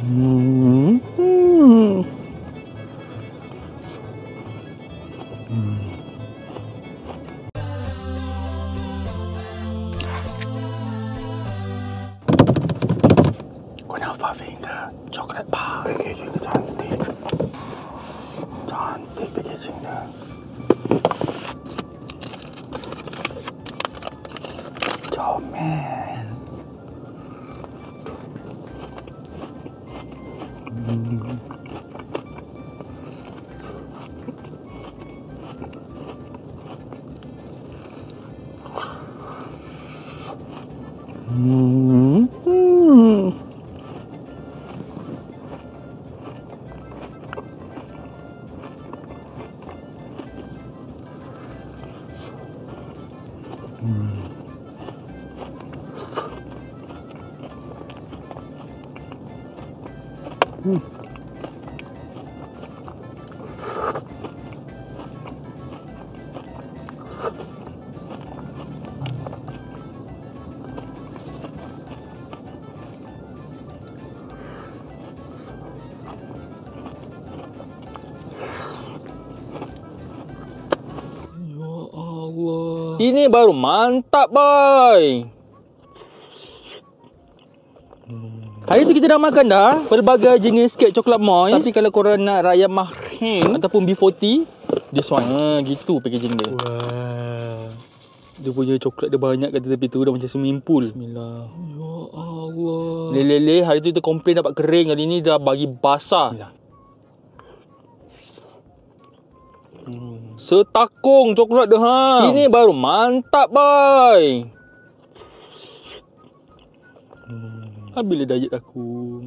Kunafa finger coklat bar. Packagingnya cantik. Cantik packagingnya. Comel. Ini baru mantap, boy. Hari tu kita dah makan dah pelbagai jenis kek coklat moist. Tapi kalau korang nak raya mahim ataupun B40, this one. Gitu packaging dia. Wah. Dia punya coklat dia banyak kat tepi tu, dah macam swimming pool. Bismillah. Ya Allah. Lele, hari tu kita komplain dapat kering, hari ni dah bagi basah. Setakung coklat dia, ha. Ini baru mantap, boy. Bila diet aku.